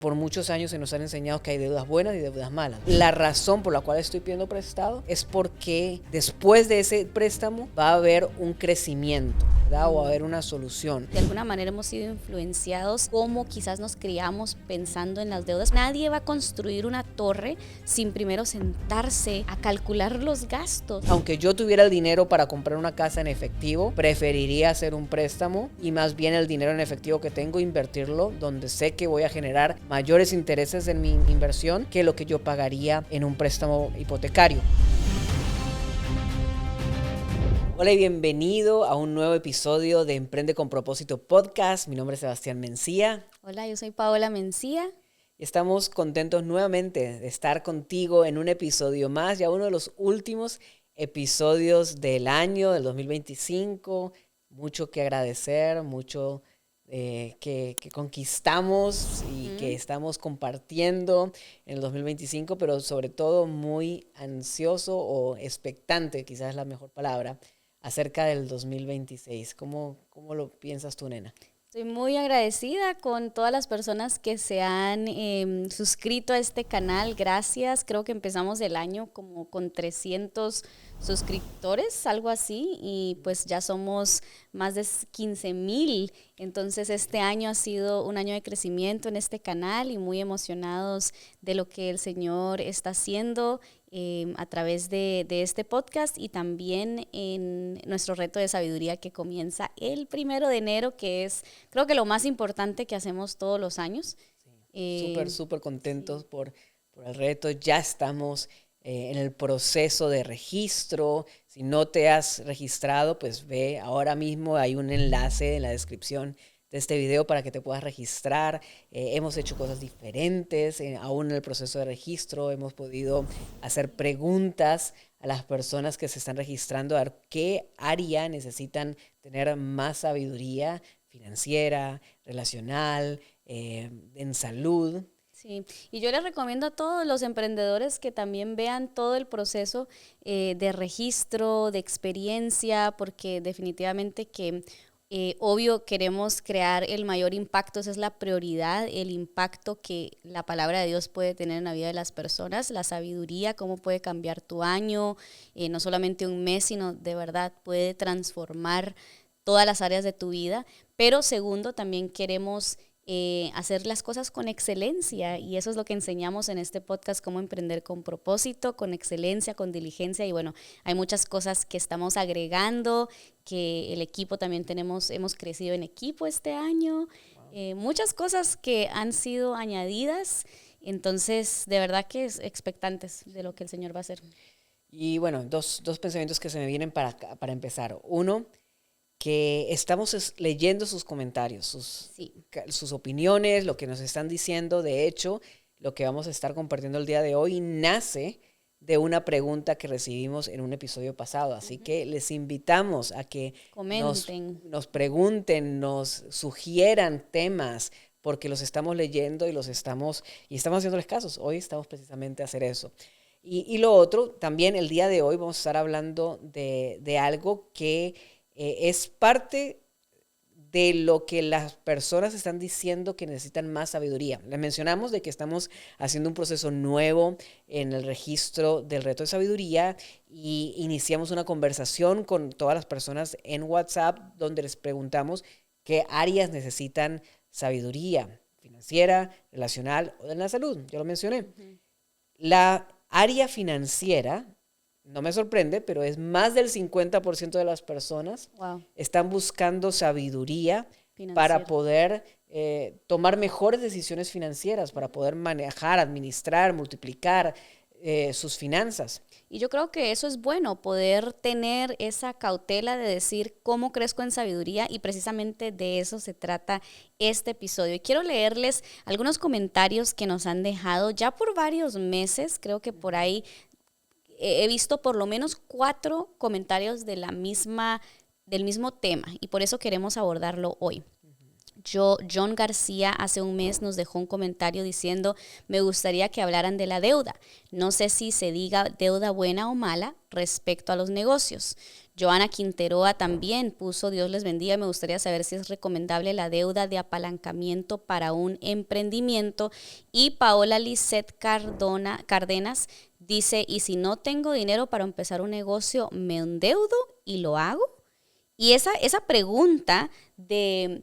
Por muchos años se nos han enseñado que hay deudas buenas y deudas malas. La razón por la cual estoy pidiendo prestado es porque después de ese préstamo va a haber un crecimiento, ¿verdad? O va a haber una solución. De alguna manera hemos sido influenciados, como quizás nos criamos pensando en las deudas. Nadie va a construir una torre sin primero sentarse a calcular los gastos. Aunque yo tuviera el dinero para comprar una casa en efectivo, preferiría hacer un préstamo y más bien el dinero en efectivo que tengo invertirlo donde sé que voy a generar mayores intereses en mi inversión que lo que yo pagaría en un préstamo hipotecario. Hola y bienvenido a un nuevo episodio de Emprende con Propósito Podcast. Mi nombre es Sebastián Mencía. Hola, yo soy Paola Mencía. Estamos contentos nuevamente de estar contigo en un episodio más, ya uno de los últimos episodios del año, del 2025. Mucho que agradecer, mucho que conquistamos y que estamos compartiendo en el 2025, pero sobre todo muy ansioso o expectante, quizás es la mejor palabra, acerca del 2026. ¿Cómo lo piensas tú, nena? Estoy muy agradecida con todas las personas que se han suscrito a este canal. Gracias. Creo que empezamos el año como con 300 suscriptores, algo así, y pues ya somos más de 15,000. Entonces este año ha sido un año de crecimiento en este canal y muy emocionados de lo que el Señor está haciendo a través de este podcast y también en nuestro reto de sabiduría que comienza el 1 de enero, que es creo que lo más importante que hacemos todos los años. Súper contentos por el reto. Ya estamos en el proceso de registro. Si no te has registrado, pues ve ahora mismo, hay un enlace en la descripción de este video para que te puedas registrar. Hemos hecho cosas diferentes, aún en el proceso de registro hemos podido hacer preguntas a las personas que se están registrando, a ver qué área necesitan tener más sabiduría financiera, relacional, en salud. Sí, y yo les recomiendo a todos los emprendedores que también vean todo el proceso de registro, de experiencia, porque definitivamente que obvio queremos crear el mayor impacto, esa es la prioridad, el impacto que la palabra de Dios puede tener en la vida de las personas, la sabiduría, cómo puede cambiar tu año, no solamente un mes, sino de verdad puede transformar todas las áreas de tu vida. Pero segundo, también queremos hacer las cosas con excelencia y eso es lo que enseñamos en este podcast, cómo emprender con propósito, con excelencia, con diligencia y bueno, hay muchas cosas que estamos agregando, que el equipo también hemos crecido en equipo este año, muchas cosas que han sido añadidas, entonces de verdad que es expectantes de lo que el Señor va a hacer. Y bueno, dos pensamientos que se me vienen para empezar. Uno, que estamos leyendo sus comentarios, sus opiniones, lo que nos están diciendo. De hecho, lo que vamos a estar compartiendo el día de hoy nace de una pregunta que recibimos en un episodio pasado. Así que les invitamos a que nos pregunten, nos sugieran temas, porque los estamos leyendo y estamos haciéndoles casos. Hoy estamos precisamente a hacer eso. Y lo otro, también el día de hoy vamos a estar hablando de algo que es parte de lo que las personas están diciendo que necesitan más sabiduría. Les mencionamos de que estamos haciendo un proceso nuevo en el registro del reto de sabiduría y iniciamos una conversación con todas las personas en WhatsApp donde les preguntamos qué áreas necesitan sabiduría financiera, relacional o de la salud. Yo lo mencioné. La área financiera, no me sorprende, pero es más del 50% de las personas están buscando sabiduría para poder tomar mejores decisiones financieras, para poder manejar, administrar, multiplicar sus finanzas. Y yo creo que eso es bueno, poder tener esa cautela de decir cómo crezco en sabiduría y precisamente de eso se trata este episodio. Y quiero leerles algunos comentarios que nos han dejado ya por varios meses, creo que por ahí he visto por lo menos 4 comentarios del mismo tema y por eso queremos abordarlo hoy. John García hace un mes nos dejó un comentario diciendo, me gustaría que hablaran de la deuda. No sé si se diga deuda buena o mala respecto a los negocios. Joana Quinteroa también puso, Dios les bendiga, me gustaría saber si es recomendable la deuda de apalancamiento para un emprendimiento. Y Paola Lisset Cárdenas dice, ¿y si no tengo dinero para empezar un negocio, me endeudo y lo hago? Y esa pregunta de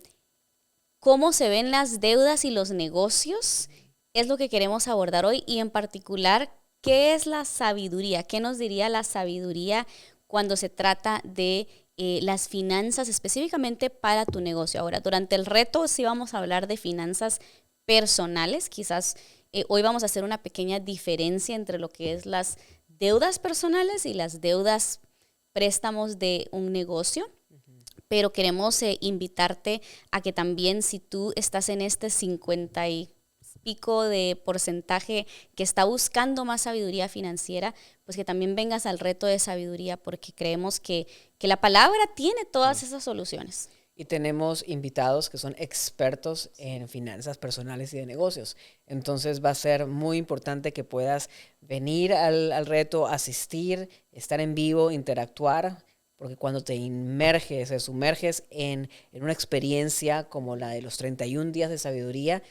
cómo se ven las deudas y los negocios es lo que queremos abordar hoy, y en particular, ¿qué es la sabiduría? ¿Qué nos diría la sabiduría cuando se trata de las finanzas específicamente para tu negocio? Ahora, durante el reto sí vamos a hablar de finanzas personales. Quizás hoy vamos a hacer una pequeña diferencia entre lo que es las deudas personales y las deudas préstamos de un negocio. Pero queremos invitarte a que también, si tú estás en este 50 y pico de porcentaje que está buscando más sabiduría financiera, pues que también vengas al reto de sabiduría, porque creemos que la palabra tiene todas esas soluciones. Y tenemos invitados que son expertos en finanzas personales y de negocios. Entonces va a ser muy importante que puedas venir al reto, asistir, estar en vivo, interactuar, porque cuando te sumerges en una experiencia como la de los 31 días de sabiduría,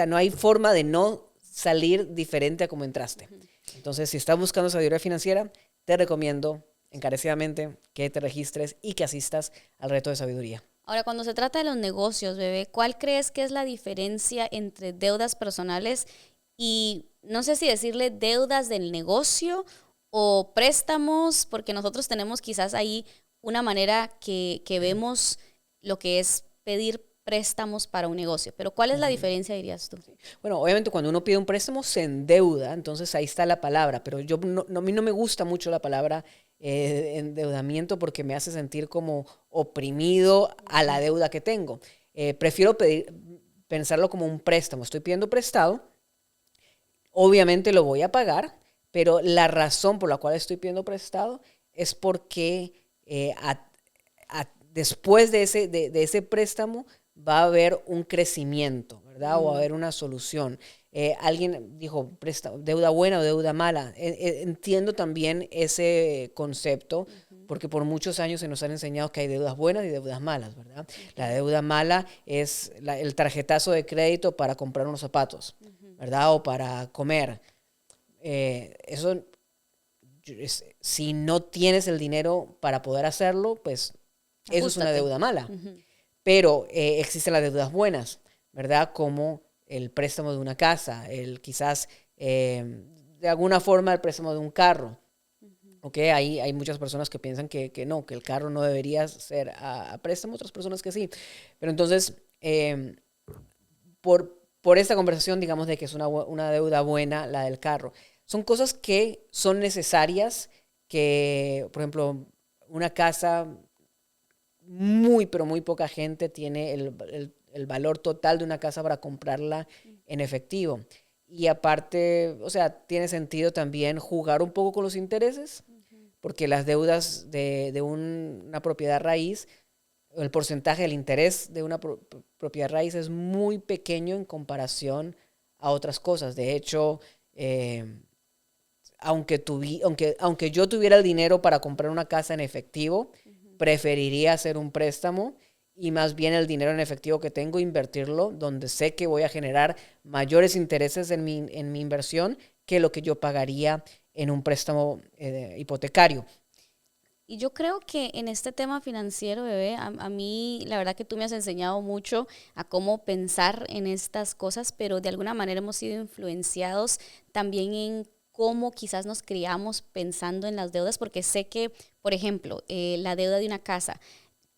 no hay forma de no salir diferente a como entraste. Entonces, si estás buscando sabiduría financiera, te recomiendo encarecidamente que te registres y que asistas al reto de sabiduría. Ahora, cuando se trata de los negocios, bebé, ¿cuál crees que es la diferencia entre deudas personales y, no sé si decirle deudas del negocio o préstamos? Porque nosotros tenemos quizás ahí una manera que vemos lo que es pedir préstamos para un negocio. Pero ¿cuál es la diferencia, dirías tú? Bueno, obviamente cuando uno pide un préstamo se endeuda, entonces ahí está la palabra, pero a mí no me gusta mucho la palabra endeudamiento, porque me hace sentir como oprimido a la deuda que tengo. Prefiero pensarlo como un préstamo. Estoy pidiendo prestado, obviamente lo voy a pagar, pero la razón por la cual estoy pidiendo prestado es porque después de ese préstamo va a haber un crecimiento, ¿verdad? O va a haber una solución. Alguien dijo, deuda buena o deuda mala. Entiendo también ese concepto, porque por muchos años se nos han enseñado que hay deudas buenas y deudas malas, ¿verdad? La deuda mala es el tarjetazo de crédito para comprar unos zapatos, ¿verdad? O para comer. Si no tienes el dinero para poder hacerlo, pues eso es una deuda mala. Pero existen las deudas buenas, ¿verdad? Como el préstamo de una casa, quizás de alguna forma el préstamo de un carro. ¿Okay? Hay muchas personas que piensan que no, que el carro no debería ser a préstamo, otras personas que sí. Pero entonces, por esta conversación, digamos de que es una deuda buena la del carro. Son cosas que son necesarias, que, por ejemplo, una casa, pero muy poca gente tiene el valor total de una casa para comprarla en efectivo. Y aparte, o sea, tiene sentido también jugar un poco con los intereses, porque las deudas de una propiedad raíz, el porcentaje del interés de una propiedad raíz es muy pequeño en comparación a otras cosas. De hecho, aunque yo tuviera el dinero para comprar una casa en efectivo, preferiría hacer un préstamo y más bien el dinero en efectivo que tengo, invertirlo donde sé que voy a generar mayores intereses en mi inversión que lo que yo pagaría en un préstamo hipotecario. Y yo creo que en este tema financiero, bebé, a mí la verdad que tú me has enseñado mucho a cómo pensar en estas cosas, pero de alguna manera hemos sido influenciados también en cómo quizás nos criamos pensando en las deudas, porque sé que, por ejemplo, la deuda de una casa,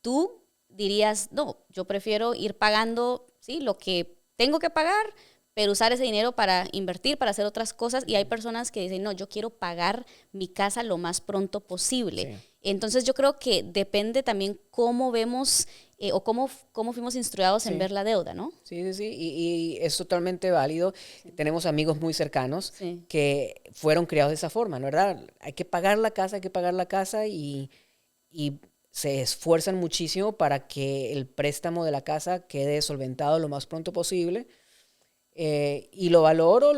tú dirías, no, yo prefiero ir pagando, ¿sí?, lo que tengo que pagar, pero usar ese dinero para invertir, para hacer otras cosas. Y hay personas que dicen, no, yo quiero pagar mi casa lo más pronto posible. Sí. Entonces yo creo que depende también cómo vemos o cómo fuimos instruidos en ver la deuda, ¿no? Sí, y es totalmente válido. Sí. Tenemos amigos muy cercanos que fueron criados de esa forma, ¿no? ¿Verdad? Hay que pagar la casa y se esfuerzan muchísimo para que el préstamo de la casa quede solventado lo más pronto posible. Y lo valoro,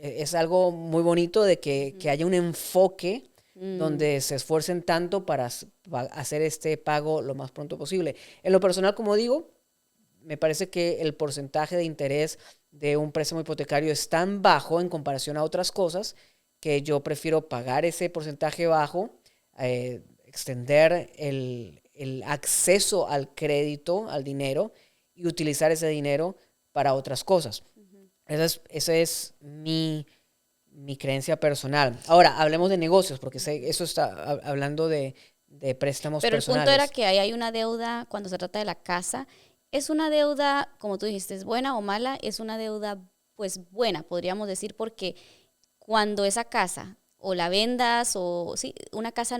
es algo muy bonito de que haya un enfoque donde se esfuercen tanto para hacer este pago lo más pronto posible. En lo personal, como digo, me parece que el porcentaje de interés de un préstamo hipotecario es tan bajo en comparación a otras cosas que yo prefiero pagar ese porcentaje bajo, extender el acceso al crédito, al dinero, y utilizar ese dinero para otras cosas. Esa es mi creencia personal. Ahora, hablemos de negocios, porque eso está hablando de préstamos Pero personales. El punto era que ahí hay una deuda cuando se trata de la casa. Es una deuda, como tú dijiste, ¿es buena o mala? Es una deuda, pues, buena, podríamos decir, porque cuando esa casa o la vendas o sí, una casa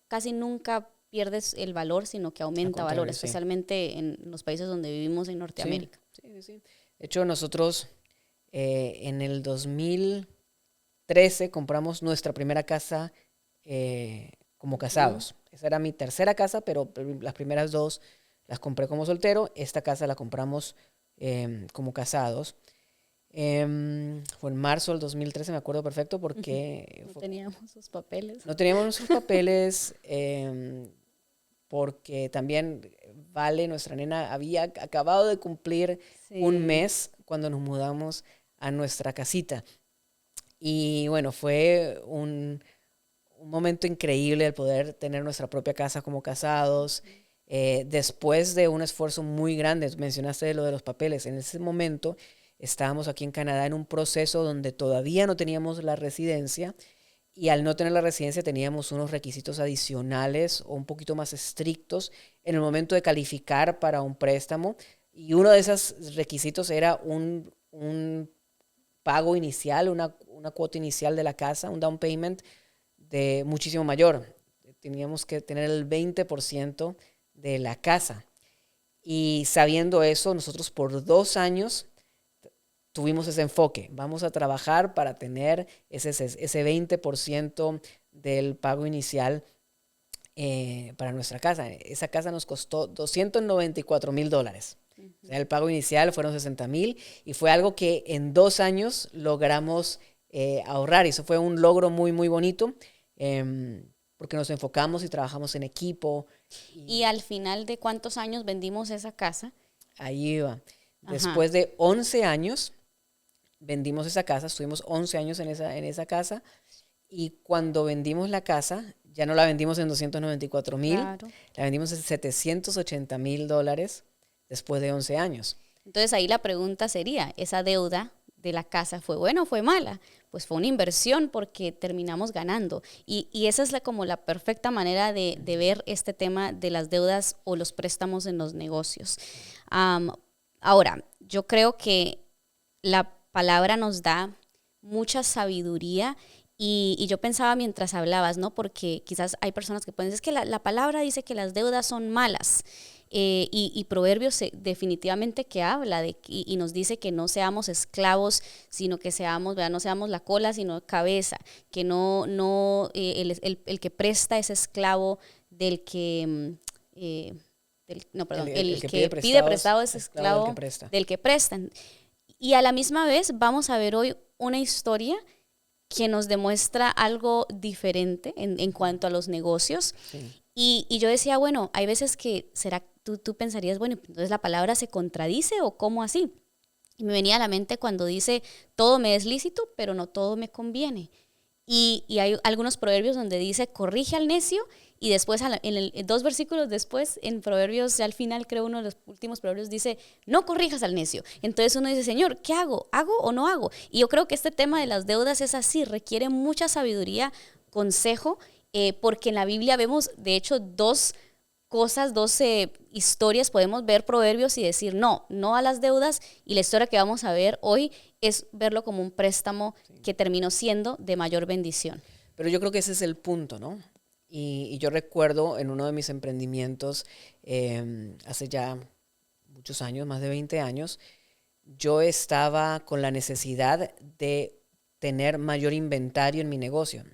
casi nunca pierdes el valor, sino que aumenta valor, especialmente en los países donde vivimos en Norteamérica. Sí. De hecho, nosotros en el 2013 compramos nuestra primera casa como casados. Esa era mi tercera casa, pero las primeras dos las compré como soltero. Esta casa la compramos como casados. Fue en marzo del 2013, me acuerdo perfecto, porque... No teníamos sus papeles. No teníamos nuestros papeles, porque también Vale, nuestra nena, había acabado de cumplir un mes cuando nos mudamos a nuestra casita. Y bueno, fue un momento increíble el poder tener nuestra propia casa como casados. Después de un esfuerzo muy grande, mencionaste lo de los papeles, en ese momento estábamos aquí en Canadá en un proceso donde todavía no teníamos la residencia, y al no tener la residencia teníamos unos requisitos adicionales o un poquito más estrictos en el momento de calificar para un préstamo, y uno de esos requisitos era un pago inicial, una cuota inicial de la casa, un down payment de muchísimo mayor. Teníamos que tener el 20% de la casa. Y sabiendo eso, nosotros por 2 años tuvimos ese enfoque. Vamos a trabajar para tener ese 20% del pago inicial para nuestra casa. Esa casa nos costó $294,000. O sea, el pago inicial fueron $60,000 y fue algo que en 2 años logramos ahorrar. Y eso fue un logro muy, muy bonito, porque nos enfocamos y trabajamos en equipo. ¿Y al final de cuántos años vendimos esa casa? Ahí iba. Después de 11 años, vendimos esa casa. Estuvimos 11 años en esa casa. Y cuando vendimos la casa, ya no la vendimos en $294,000, claro, la vendimos en $780,000 después de 11 años. Entonces ahí la pregunta sería, ¿esa deuda de la casa fue buena o fue mala? Pues fue una inversión porque terminamos ganando. Y esa es como la perfecta manera de ver este tema de las deudas o los préstamos en los negocios. Ahora, yo creo que la palabra nos da mucha sabiduría. Y yo pensaba mientras hablabas, ¿no? Porque quizás hay personas que pueden decir, es que la palabra dice que las deudas son malas. Y Proverbios definitivamente que habla y nos dice que no seamos esclavos, sino que seamos, ¿verdad? No seamos la cola, sino cabeza, que el que presta es esclavo del que... el que pide prestado es esclavo del que prestan. Y a la misma vez vamos a ver hoy una historia que nos demuestra algo diferente en cuanto a los negocios. Sí. Y yo decía, bueno, hay veces que tú pensarías, bueno, entonces la palabra se contradice o cómo así. Y me venía a la mente cuando dice, todo me es lícito, pero no todo me conviene. Y hay algunos proverbios donde dice, corrige al necio, y después, en 2 versículos después, en Proverbios, ya al final creo uno de los últimos proverbios dice, no corrijas al necio. Entonces uno dice, Señor, ¿qué hago? ¿Hago o no hago? Y yo creo que este tema de las deudas es así, requiere mucha sabiduría, consejo, porque en la Biblia vemos, de hecho, 2 historias, podemos ver proverbios y decir no a las deudas, y la historia que vamos a ver hoy es verlo como un préstamo que terminó siendo de mayor bendición. Pero yo creo que ese es el punto, ¿no? Y yo recuerdo en uno de mis emprendimientos, hace ya muchos años, más de 20 años, yo estaba con la necesidad de tener mayor inventario en mi negocio.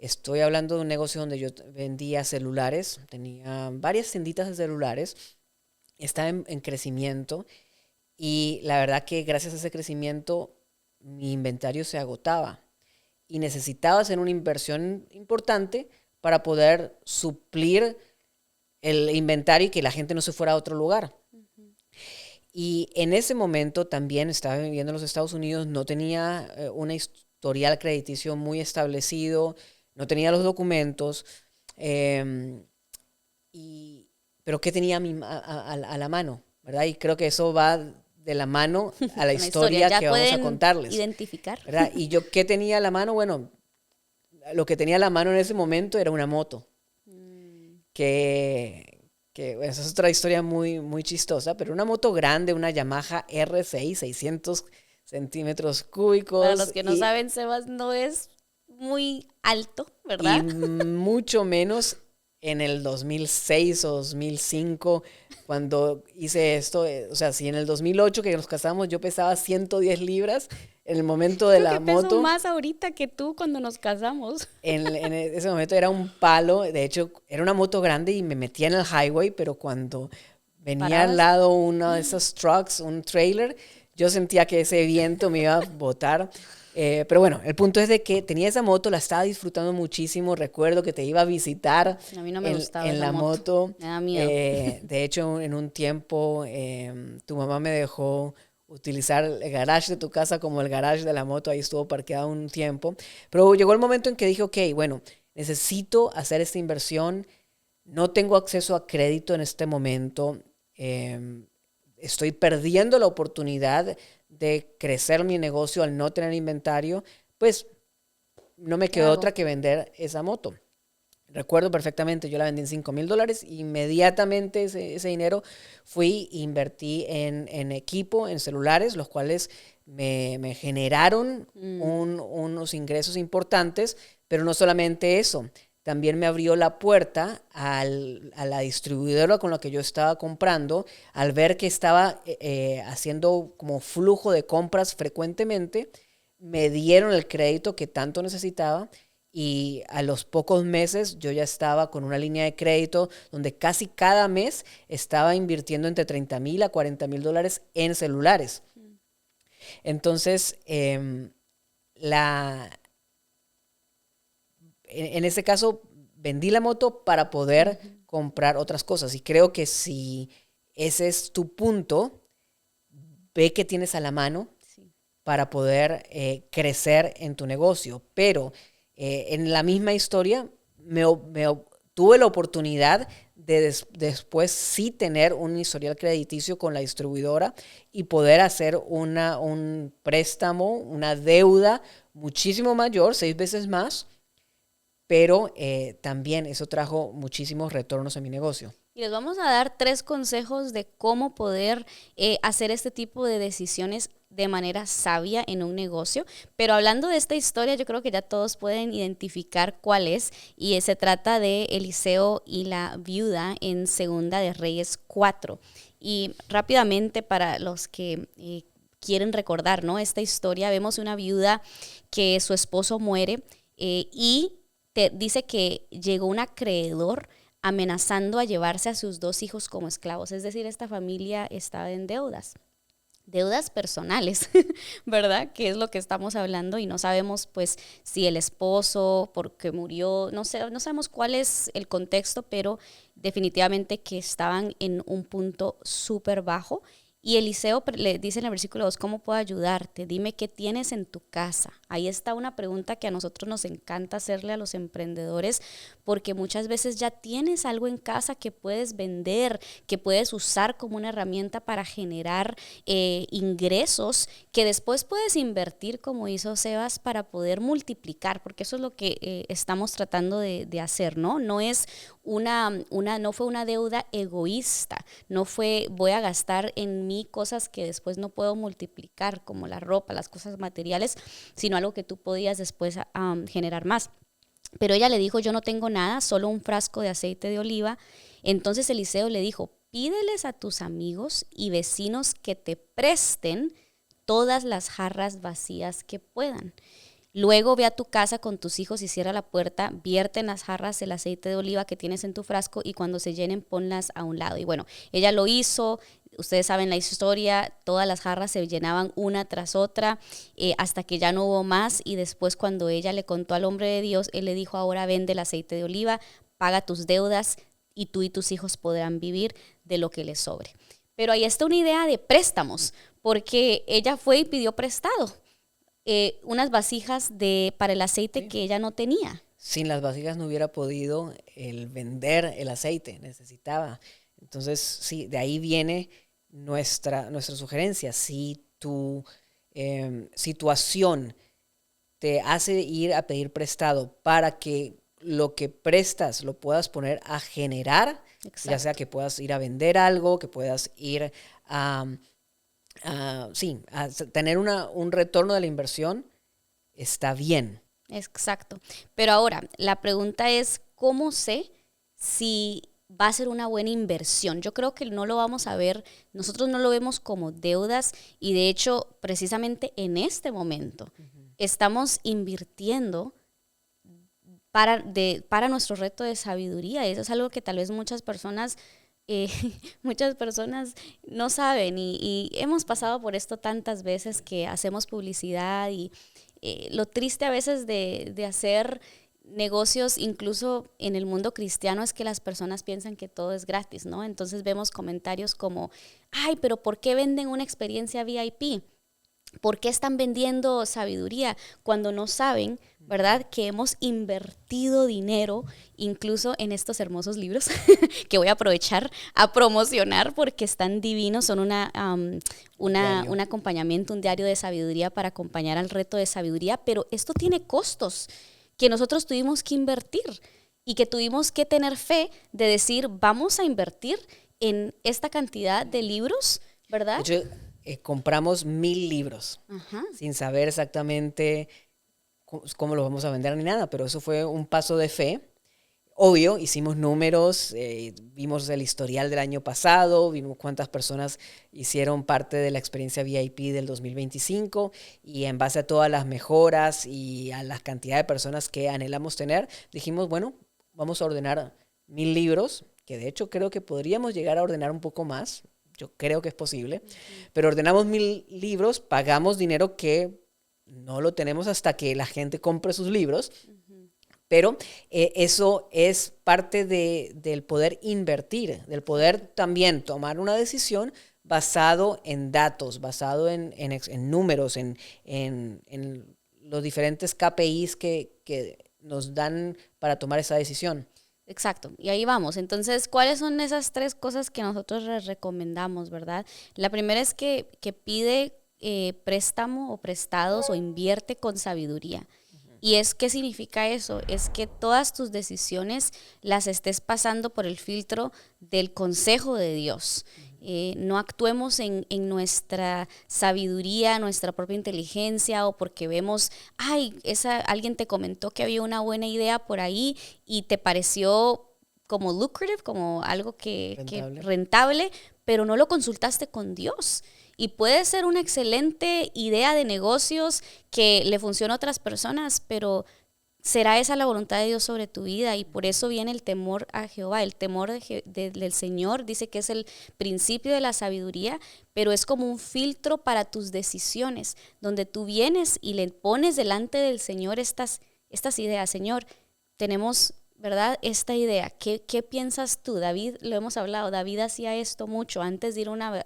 Estoy hablando de un negocio donde yo vendía celulares, tenía varias tienditas de celulares, estaba en crecimiento y la verdad que gracias a ese crecimiento mi inventario se agotaba y necesitaba hacer una inversión importante para poder suplir el inventario y que la gente no se fuera a otro lugar. Y en ese momento también estaba viviendo en los Estados Unidos, no tenía una historial crediticio muy establecido, no tenía los documentos, pero ¿qué tenía a la mano? ¿Verdad? Y creo que eso va de la mano a la historia que vamos a contarles. Identificar. ¿Verdad? Y yo, ¿qué tenía a la mano? Bueno, lo que tenía a la mano en ese momento era una moto. Que esa es otra historia muy, muy chistosa, pero una moto grande, una Yamaha R6, 600 centímetros cúbicos. Para los que no saben, Sebas no es muy alto, ¿verdad? Y mucho menos en el 2006 o 2005, cuando hice esto. O sea, si en el 2008 que nos casamos yo pesaba 110 libras, en el momento de la moto... Peso más ahorita que tú cuando nos casamos. En ese momento era un palo, de hecho era una moto grande y me metía en el highway, pero cuando venía al lado uno de esos trucks, un trailer, yo sentía que ese viento me iba a botar. Pero bueno, el punto es de que tenía esa moto, la estaba disfrutando muchísimo. Recuerdo que te iba a visitar a mí no me gustaba en la moto. Me da miedo. De hecho, en un tiempo tu mamá me dejó utilizar el garage de tu casa como el garage de la moto. Ahí estuvo parqueado un tiempo. Pero llegó el momento en que dije, ok, bueno, necesito hacer esta inversión. No tengo acceso a crédito en este momento. Estoy perdiendo la oportunidad de crecer mi negocio al no tener inventario. Pues no me quedó otra que vender esa moto. Recuerdo perfectamente, yo la vendí en $5,000. Inmediatamente ese dinero fui e invertí en equipo, en celulares, los cuales me generaron unos ingresos importantes, pero no solamente eso, también me abrió la puerta a la distribuidora con la que yo estaba comprando, al ver que estaba haciendo como flujo de compras frecuentemente, me dieron el crédito que tanto necesitaba. Y a los pocos meses yo ya estaba con una línea de crédito donde casi cada mes estaba invirtiendo entre $30,000 a $40,000 en celulares. Entonces, en ese caso, vendí la moto para poder comprar otras cosas. Y creo que si ese es tu punto, ve que tienes a la mano para poder crecer en tu negocio. Pero en la misma historia tuve la oportunidad de después sí tener un historial crediticio con la distribuidora y poder hacer un préstamo, una deuda muchísimo mayor, 6 veces más, pero también eso trajo muchísimos retornos en mi negocio. Y les vamos a dar 3 consejos de cómo poder hacer este tipo de decisiones de manera sabia en un negocio. Pero hablando de esta historia, yo creo que ya todos pueden identificar cuál es. Y se trata de Eliseo y la viuda en Segunda de Reyes 4. Y rápidamente, para los que quieren recordar, ¿no?, esta historia, vemos una viuda que su esposo muere y dice que llegó un acreedor amenazando a llevarse a sus 2 hijos como esclavos. Es decir, esta familia estaba en deudas personales, ¿verdad? Que es lo que estamos hablando y no sabemos pues si el esposo porque murió, no sabemos cuál es el contexto, pero definitivamente que estaban en un punto súper bajo. Y Eliseo le dice en el versículo 2, ¿cómo puedo ayudarte? Dime qué tienes en tu casa. Ahí está una pregunta que a nosotros nos encanta hacerle a los emprendedores, porque muchas veces ya tienes algo en casa que puedes vender, que puedes usar como una herramienta para generar ingresos que después puedes invertir, como hizo Sebas, para poder multiplicar, porque eso es lo que estamos tratando de hacer, ¿no? No es no fue una deuda egoísta, no fue voy a gastar en mí cosas que después no puedo multiplicar, como la ropa, las cosas materiales, sino algo que tú podías después generar más. Pero ella le dijo, yo no tengo nada, solo un frasco de aceite de oliva. Entonces Eliseo le dijo, pídeles a tus amigos y vecinos que te presten todas las jarras vacías que puedan. Luego ve a tu casa con tus hijos y cierra la puerta, vierte en las jarras el aceite de oliva que tienes en tu frasco y cuando se llenen ponlas a un lado. Y bueno, ella lo hizo, ustedes saben la historia, todas las jarras se llenaban una tras otra hasta que ya no hubo más y después cuando ella le contó al hombre de Dios, él le dijo, ahora vende el aceite de oliva, paga tus deudas y tú y tus hijos podrán vivir de lo que les sobre. Pero ahí está una idea de préstamos, porque ella fue y pidió prestado. Unas vasijas para el aceite que ella no tenía. Sin las vasijas no hubiera podido vender el aceite, necesitaba. Entonces, sí, de ahí viene nuestra sugerencia. Si tu situación te hace ir a pedir prestado para que lo que prestas lo puedas poner a generar, exacto, ya sea que puedas ir a vender algo, que puedas ir a tener un retorno de la inversión, está bien. Exacto. Pero ahora, la pregunta es, ¿cómo sé si va a ser una buena inversión? Yo creo que no lo vamos a ver, nosotros no lo vemos como deudas y de hecho, precisamente en este momento, estamos invirtiendo para nuestro reto de sabiduría. Y eso es algo que tal vez muchas personas no saben y hemos pasado por esto tantas veces que hacemos publicidad y lo triste a veces de hacer negocios incluso en el mundo cristiano es que las personas piensan que todo es gratis, ¿no? Entonces vemos comentarios como, ay, pero ¿por qué venden una experiencia VIP? ¿Por qué están vendiendo sabiduría cuando no saben, verdad, que hemos invertido dinero incluso en estos hermosos libros que voy a aprovechar a promocionar porque están divinos, son un acompañamiento, un diario de sabiduría para acompañar al reto de sabiduría, pero esto tiene costos que nosotros tuvimos que invertir y que tuvimos que tener fe de decir, vamos a invertir en esta cantidad de libros, ¿verdad? De hecho, compramos 1,000 libros, sin saber exactamente cómo los vamos a vender ni nada, pero eso fue un paso de fe. Obvio, hicimos números, vimos el historial del año pasado, vimos cuántas personas hicieron parte de la experiencia VIP del 2025 y en base a todas las mejoras y a la cantidad de personas que anhelamos tener, dijimos, bueno, vamos a ordenar 1,000 libros, que de hecho creo que podríamos llegar a ordenar un poco más. Yo creo que es posible, pero ordenamos 1,000 libros, pagamos dinero que no lo tenemos hasta que la gente compre sus libros, pero eso es parte del poder invertir, del poder también tomar una decisión basado en datos, basado en números, en los diferentes KPIs que nos dan para tomar esa decisión. Exacto, y ahí vamos. Entonces, ¿cuáles son esas 3 cosas que nosotros les recomendamos, verdad? La primera es que pide préstamo o prestados o invierte con sabiduría. ¿Y qué significa eso? Es que todas tus decisiones las estés pasando por el filtro del consejo de Dios. No actuemos en nuestra sabiduría, nuestra propia inteligencia o porque vemos, alguien te comentó que había una buena idea por ahí y te pareció como lucrative, como algo rentable, pero no lo consultaste con Dios. Y puede ser una excelente idea de negocios que le funciona a otras personas, pero ¿será esa la voluntad de Dios sobre tu vida? Y por eso viene el temor a Jehová. El temor del Señor dice que es el principio de la sabiduría, pero es como un filtro para tus decisiones, donde tú vienes y le pones delante del Señor estas ideas. Señor, tenemos, ¿verdad?, esta idea. ¿Qué piensas tú? David, lo hemos hablado, David hacía esto mucho. Antes de ir a una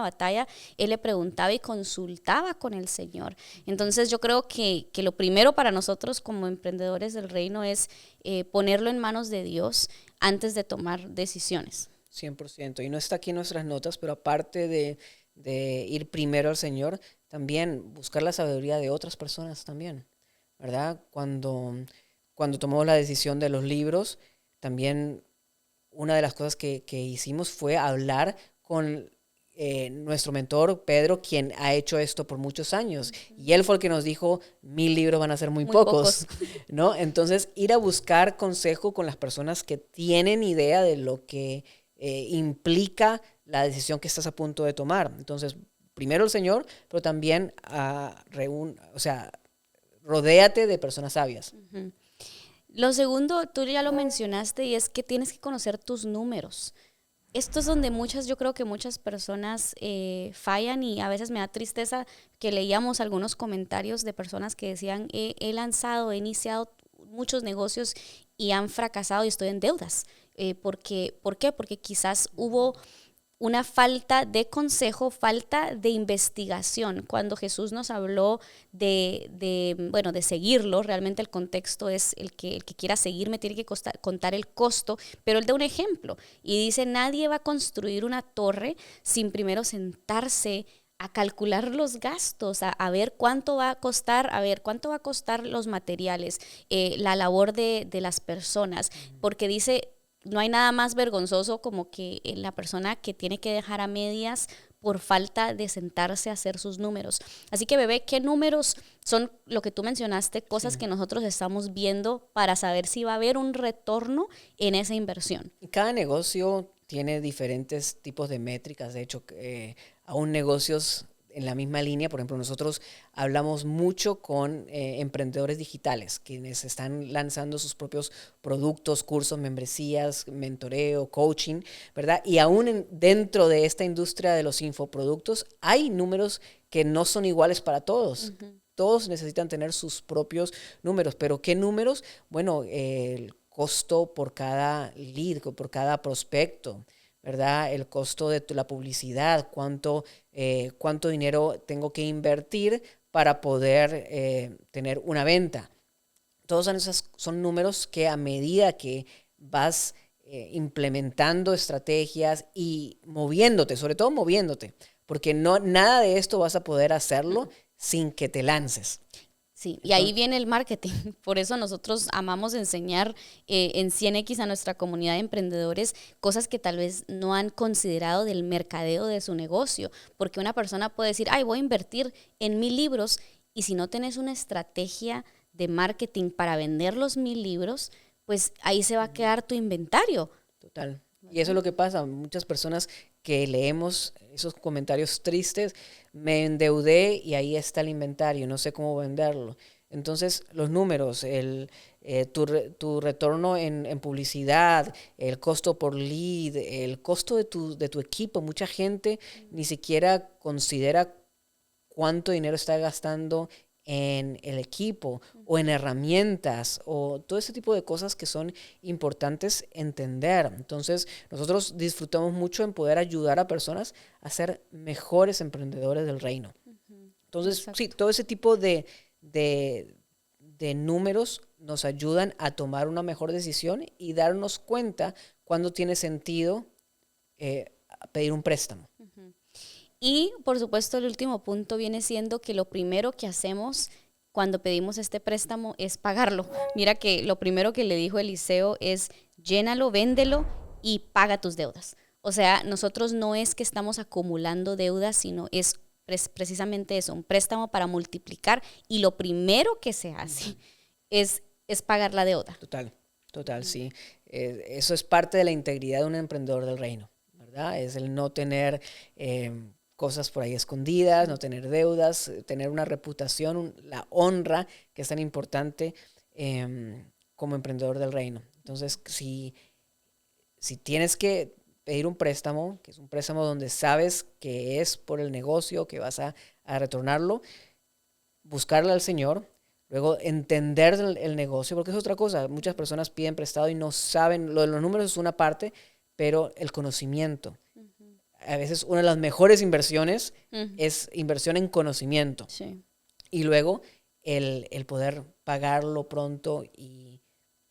batalla, él le preguntaba y consultaba con el Señor. Entonces yo creo que lo primero para nosotros como emprendedores del reino es ponerlo en manos de Dios antes de tomar decisiones. 100%. Y no está aquí en nuestras notas, pero aparte de ir primero al Señor, también buscar la sabiduría de otras personas también, ¿verdad? Cuando tomamos la decisión de los libros, también una de las cosas que hicimos fue hablar con nuestro mentor, Pedro, quien ha hecho esto por muchos años. Y él fue el que nos dijo, 1,000 libros van a ser muy pocos, ¿no? Entonces, ir a buscar consejo con las personas que tienen idea de lo que implica la decisión que estás a punto de tomar. Entonces, primero el Señor, pero también rodéate de personas sabias. Uh-huh. Lo segundo, tú ya lo mencionaste, y es que tienes que conocer tus números. Esto es donde yo creo que muchas personas fallan, y a veces me da tristeza que leíamos algunos comentarios de personas que decían, he iniciado muchos negocios y han fracasado y estoy en deudas. ¿Por qué? Porque quizás hubo una falta de consejo, falta de investigación. Cuando Jesús nos habló de seguirlo, realmente el contexto es el que quiera seguirme tiene que contar el costo, pero él da un ejemplo y dice, nadie va a construir una torre sin primero sentarse a calcular los gastos, a ver cuánto va a costar, los materiales, la labor de las personas, porque dice, no hay nada más vergonzoso como que la persona que tiene que dejar a medias por falta de sentarse a hacer sus números. Así que, bebé, ¿qué números son lo que tú mencionaste? Cosas que nosotros estamos viendo para saber si va a haber un retorno en esa inversión. Cada negocio tiene diferentes tipos de métricas. De hecho, aún negocios en la misma línea, por ejemplo, nosotros hablamos mucho con emprendedores digitales, quienes están lanzando sus propios productos, cursos, membresías, mentoreo, coaching, ¿verdad? Y aún dentro de esta industria de los infoproductos hay números que no son iguales para todos. Uh-huh. Todos necesitan tener sus propios números, pero ¿qué números? Bueno, el costo por cada lead, por cada prospecto, ¿verdad? El costo de la publicidad, cuánto dinero tengo que invertir para poder tener una venta. Todos esos son números que a medida que vas implementando estrategias y moviéndote, sobre todo moviéndote, porque nada de esto vas a poder hacerlo sin que te lances. Sí, y ahí viene el marketing. Por eso nosotros amamos enseñar en 100X a nuestra comunidad de emprendedores cosas que tal vez no han considerado del mercadeo de su negocio. Porque una persona puede decir, ay, voy a invertir en 1000 libros, y si no tenés una estrategia de marketing para vender los 1000 libros, pues ahí se va a quedar tu inventario. Total. Y eso es lo que pasa. Muchas personas que leemos esos comentarios tristes, me endeudé y ahí está el inventario, no sé cómo venderlo. Entonces, los números, tu retorno en publicidad, el costo por lead, el costo de tu equipo. Mucha gente ni siquiera considera cuánto dinero está gastando en el equipo o en herramientas o todo ese tipo de cosas que son importantes entender. Entonces, nosotros disfrutamos mucho en poder ayudar a personas a ser mejores emprendedores del reino. Entonces, exacto. Sí, todo ese tipo de números nos ayudan a tomar una mejor decisión y darnos cuenta cuando tiene sentido pedir un préstamo. Y, por supuesto, el último punto viene siendo que lo primero que hacemos cuando pedimos este préstamo es pagarlo. Mira que lo primero que le dijo Eliseo es llénalo, véndelo y paga tus deudas. O sea, nosotros no es que estamos acumulando deudas, sino es precisamente eso, un préstamo para multiplicar, y lo primero que se hace es pagar la deuda. Total, sí. Eso es parte de la integridad de un emprendedor del reino, ¿verdad? Es el no tener cosas por ahí escondidas, no tener deudas, tener una reputación, la honra que es tan importante como emprendedor del reino. Entonces, si tienes que pedir un préstamo, que es un préstamo donde sabes que es por el negocio, que vas a retornarlo, buscarle al Señor, luego entender el negocio, porque es otra cosa. Muchas personas piden prestado y no saben, lo de los números es una parte, pero el conocimiento. A veces una de las mejores inversiones es inversión en conocimiento. Sí. Y luego el poder pagarlo pronto y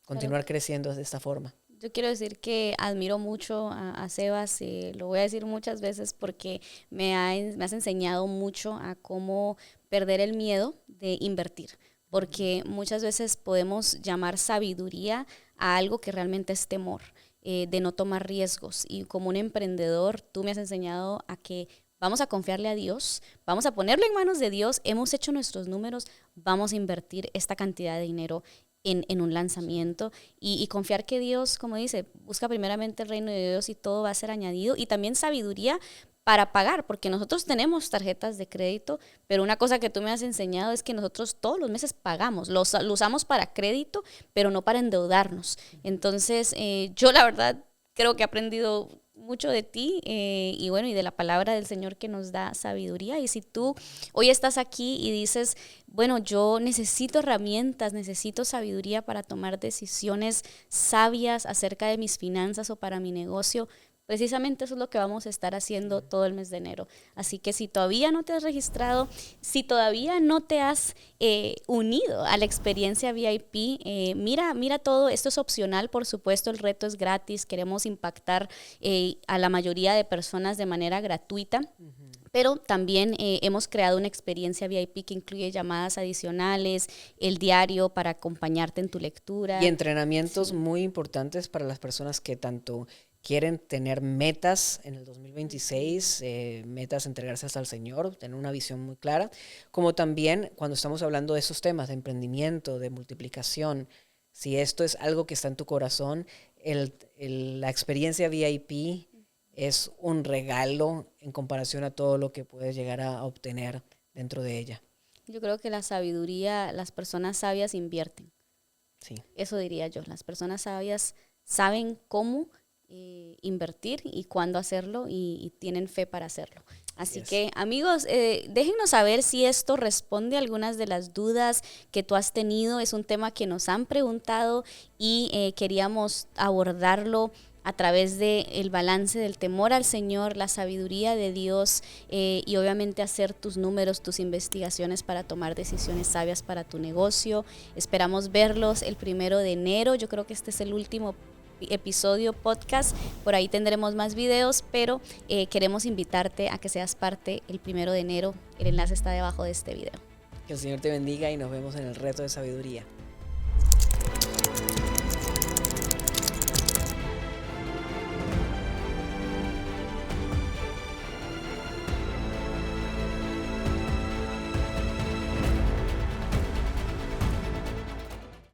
continuar creciendo de esta forma. Yo quiero decir que admiro mucho a Sebas, lo voy a decir muchas veces porque me has enseñado mucho a cómo perder el miedo de invertir. Porque muchas veces podemos llamar sabiduría a algo que realmente es temor. De no tomar riesgos, y como un emprendedor tú me has enseñado a que vamos a confiarle a Dios, vamos a ponerlo en manos de Dios, hemos hecho nuestros números, vamos a invertir esta cantidad de dinero en un lanzamiento y confiar que Dios, como dice, busca primeramente el reino de Dios y todo va a ser añadido, y también sabiduría para pagar, porque nosotros tenemos tarjetas de crédito, pero una cosa que tú me has enseñado es que nosotros todos los meses pagamos, lo usamos para crédito, pero no para endeudarnos. Entonces, yo la verdad creo que he aprendido mucho de ti y bueno, y de la palabra del Señor que nos da sabiduría. Y si tú hoy estás aquí y dices, bueno, yo necesito herramientas, necesito sabiduría para tomar decisiones sabias acerca de mis finanzas o para mi negocio, precisamente eso es lo que vamos a estar haciendo todo el mes de enero. Así que si todavía no te has registrado, si todavía no te has unido a la experiencia VIP, mira todo. Esto es opcional, por supuesto, el reto es gratis. Queremos impactar a la mayoría de personas de manera gratuita. Pero también hemos creado una experiencia VIP que incluye llamadas adicionales, el diario para acompañarte en tu lectura. Y entrenamientos muy importantes para las personas que tanto quieren tener metas en el 2026, metas entregarse hasta el Señor, tener una visión muy clara, como también cuando estamos hablando de esos temas de emprendimiento, de multiplicación, si esto es algo que está en tu corazón, la experiencia VIP es un regalo en comparación a todo lo que puedes llegar a obtener dentro de ella. Yo creo que la sabiduría, las personas sabias invierten. Sí. Eso diría yo, las personas sabias saben cómo invertir y cuándo hacerlo y tienen fe para hacerlo. Así que, amigos, déjennos saber si esto responde a algunas de las dudas que tú has tenido. Es un tema que nos han preguntado y queríamos abordarlo a través del balance del temor al Señor, la sabiduría de Dios y obviamente hacer tus números, tus investigaciones para tomar decisiones sabias para tu negocio. Esperamos verlos el 1 de enero. Yo creo que este es el último episodio podcast, por ahí tendremos más videos, pero queremos invitarte a que seas parte el 1 de enero. El enlace está debajo de este video. Que el Señor te bendiga y nos vemos en el reto de sabiduría.